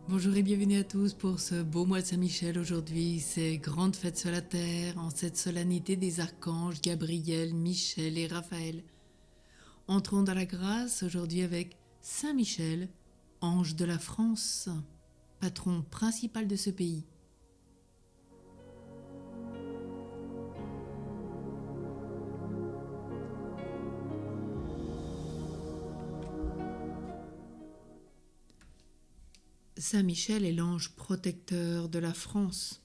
Bonjour et bienvenue à tous pour ce beau mois de Saint-Michel. Aujourd'hui, c'est grande fête sur la terre, en cette solennité des archanges Gabriel, Michel et Raphaël. Entrons dans la grâce aujourd'hui avec Saint-Michel, ange de la France, patron principal de ce pays. Saint Michel est l'ange protecteur de la France.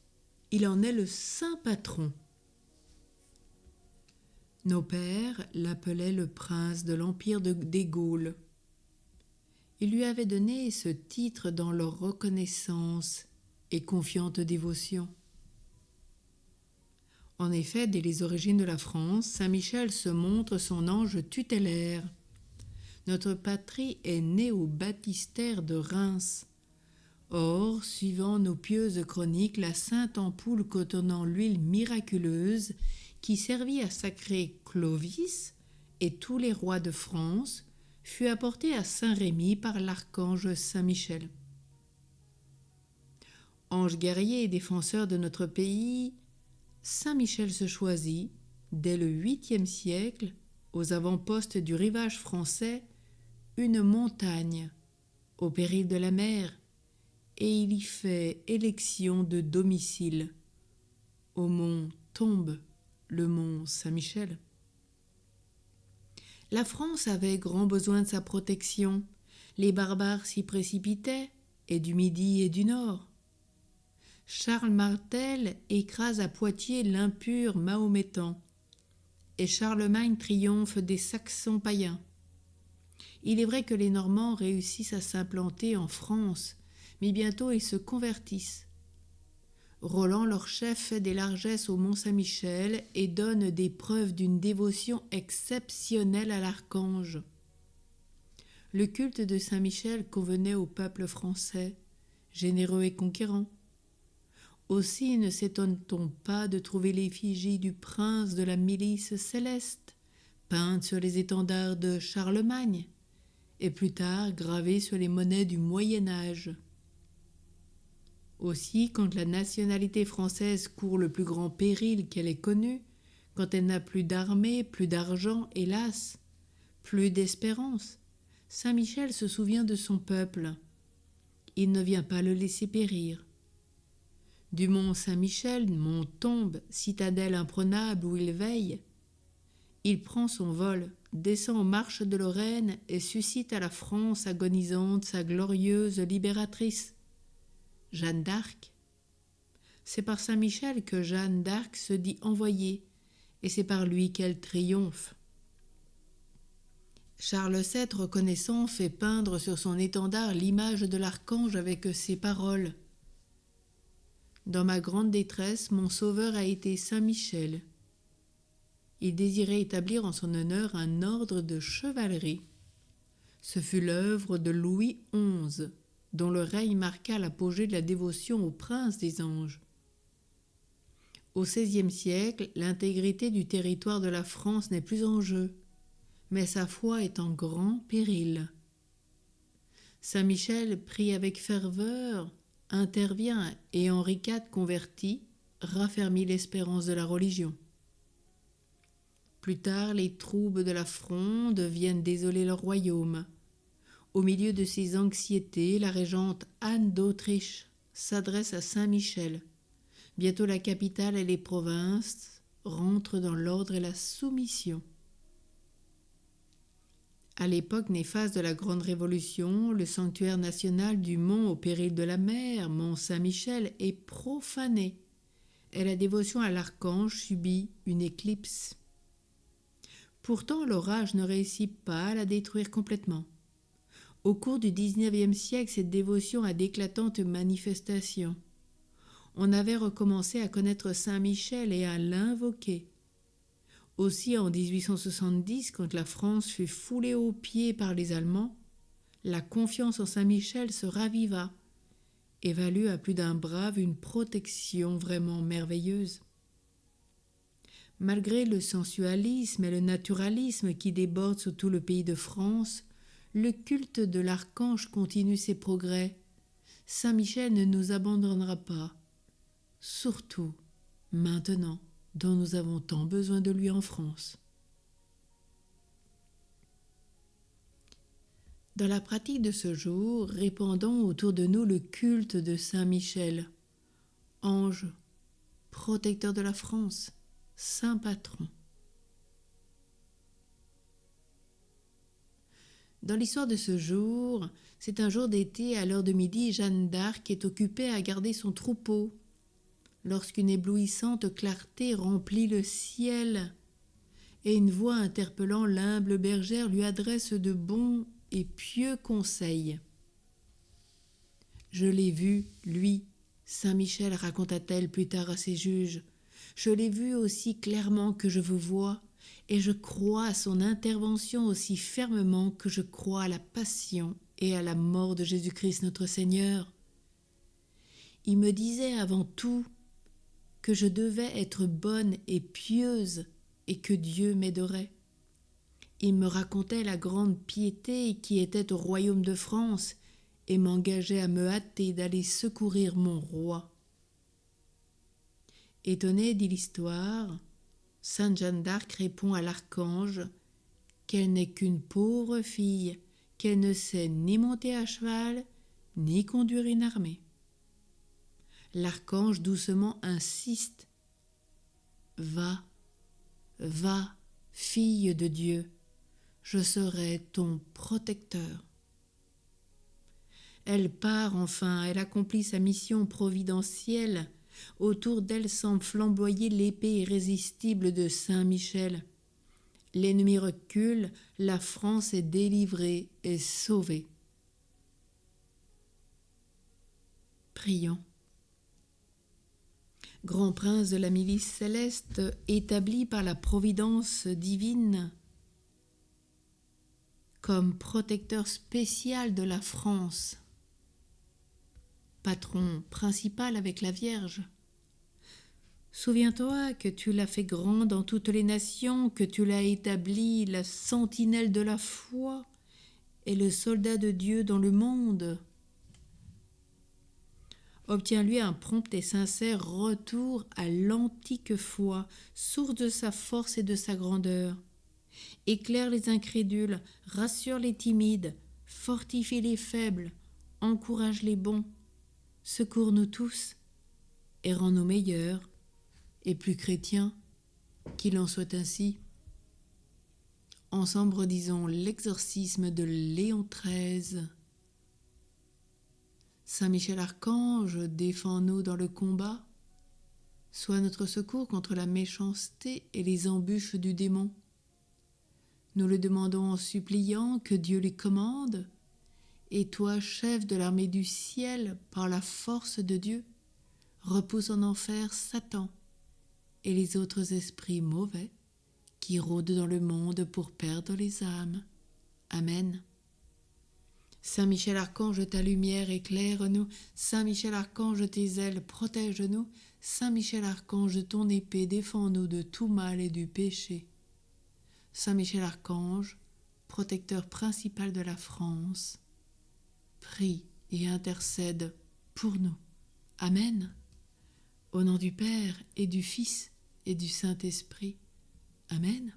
Il en est le saint patron. Nos pères l'appelaient le prince de l'empire des Gaules. Ils lui avaient donné ce titre dans leur reconnaissance et confiante dévotion. En effet, dès les origines de la France, Saint Michel se montre son ange tutélaire. Notre patrie est née au baptistère de Reims. Or, suivant nos pieuses chroniques, la sainte ampoule contenant l'huile miraculeuse qui servit à sacrer Clovis et tous les rois de France fut apportée à Saint-Rémy par l'archange Saint-Michel. Ange guerrier et défenseur de notre pays, Saint-Michel se choisit, dès le 8e siècle, aux avant-postes du rivage français, une montagne, au péril de la mer, et il y fait élection de domicile. Au mont tombe le mont Saint-Michel. La France avait grand besoin de sa protection. Les barbares s'y précipitaient, et du midi et du nord. Charles Martel écrase à Poitiers l'impur mahométan, et Charlemagne triomphe des Saxons païens. Il est vrai que les Normands réussissent à s'implanter en France, mais bientôt ils se convertissent. Roland, leur chef, fait des largesses au mont Saint-Michel et donne des preuves d'une dévotion exceptionnelle à l'archange. Le culte de Saint-Michel convenait au peuple français, généreux et conquérant. Aussi ne s'étonne-t-on pas de trouver l'effigie du prince de la milice céleste, peinte sur les étendards de Charlemagne, et plus tard gravée sur les monnaies du Moyen-Âge. Aussi, quand la nationalité française court le plus grand péril qu'elle ait connu, quand elle n'a plus d'armée, plus d'argent, hélas, plus d'espérance, Saint Michel se souvient de son peuple. Il ne vient pas le laisser périr. Du mont Saint-Michel, mont tombe, citadelle imprenable où il veille, il prend son vol, descend aux marches de Lorraine et suscite à la France agonisante sa glorieuse libératrice, Jeanne d'Arc. C'est par Saint-Michel que Jeanne d'Arc se dit envoyée, et c'est par lui qu'elle triomphe. Charles VII, reconnaissant, fait peindre sur son étendard l'image de l'archange avec ces paroles. Dans ma grande détresse, mon sauveur a été Saint-Michel. Il désirait établir en son honneur un ordre de chevalerie. Ce fut l'œuvre de Louis XI, dont le règne marqua l'apogée de la dévotion au prince des anges. Au XVIe siècle, l'intégrité du territoire de la France n'est plus en jeu, mais sa foi est en grand péril. Saint Michel prie avec ferveur, intervient et Henri IV converti, raffermit l'espérance de la religion. Plus tard, les troubles de la Fronde viennent désoler le royaume. Au milieu de ces anxiétés, la régente Anne d'Autriche s'adresse à Saint-Michel. Bientôt la capitale et les provinces rentrent dans l'ordre et la soumission. À l'époque néfaste de la Grande Révolution, le sanctuaire national du mont au péril de la mer, mont Saint-Michel, est profané et la dévotion à l'archange subit une éclipse. Pourtant, l'orage ne réussit pas à la détruire complètement. Au cours du XIXe siècle, cette dévotion a d'éclatantes manifestations. On avait recommencé à connaître Saint Michel et à l'invoquer. Aussi, en 1870, quand la France fut foulée aux pieds par les Allemands, la confiance en Saint Michel se raviva et valut à plus d'un brave une protection vraiment merveilleuse. Malgré le sensualisme et le naturalisme qui débordent sur tout le pays de France, le culte de l'archange continue ses progrès. Saint Michel ne nous abandonnera pas, surtout maintenant dont nous avons tant besoin de lui en France. Dans la pratique de ce jour, répandons autour de nous le culte de Saint Michel, ange, protecteur de la France, saint patron. Dans l'histoire de ce jour, c'est un jour d'été, à l'heure de midi, Jeanne d'Arc est occupée à garder son troupeau, lorsqu'une éblouissante clarté remplit le ciel, et une voix interpellant l'humble bergère lui adresse de bons et pieux conseils. « Je l'ai vu, lui, Saint Michel, raconta-t-elle plus tard à ses juges. Je l'ai vu aussi clairement que je vous vois, et je crois à son intervention aussi fermement que je crois à la passion et à la mort de Jésus-Christ notre Seigneur. Il me disait avant tout que je devais être bonne et pieuse et que Dieu m'aiderait. Il me racontait la grande piété qui était au royaume de France et m'engageait à me hâter d'aller secourir mon roi. » Étonnée, dit l'histoire, Sainte Jeanne d'Arc répond à l'archange qu'elle n'est qu'une pauvre fille, qu'elle ne sait ni monter à cheval, ni conduire une armée. L'archange doucement insiste. « Va, va, fille de Dieu, je serai ton protecteur. » Elle part enfin, elle accomplit sa mission providentielle. Autour d'elle semble flamboyer l'épée irrésistible de Saint Michel. L'ennemi recule, la France est délivrée et sauvée. Prions. Grand prince de la milice céleste, établi par la providence divine comme protecteur spécial de la France, patron principal avec la Vierge. Souviens-toi que tu l'as fait grand dans toutes les nations, que tu l'as établi la sentinelle de la foi et le soldat de Dieu dans le monde. Obtiens-lui un prompt et sincère retour à l'antique foi, source de sa force et de sa grandeur. Éclaire les incrédules, rassure les timides, fortifie les faibles, encourage les bons, secours-nous tous et rends-nous meilleurs et plus chrétiens, qu'il en soit ainsi. Ensemble redisons l'exorcisme de Léon XIII. Saint Michel Archange, défends-nous dans le combat, sois notre secours contre la méchanceté et les embûches du démon. Nous le demandons en suppliant que Dieu lui commande, et toi, chef de l'armée du ciel, par la force de Dieu, repousse en enfer Satan et les autres esprits mauvais qui rôdent dans le monde pour perdre les âmes. Amen. Saint Michel Archange, ta lumière éclaire-nous. Saint Michel Archange, tes ailes protège-nous. Saint Michel Archange, ton épée défends-nous de tout mal et du péché. Saint Michel Archange, protecteur principal de la France, prie et intercède pour nous. Amen. Au nom du Père et du Fils et du Saint-Esprit. Amen.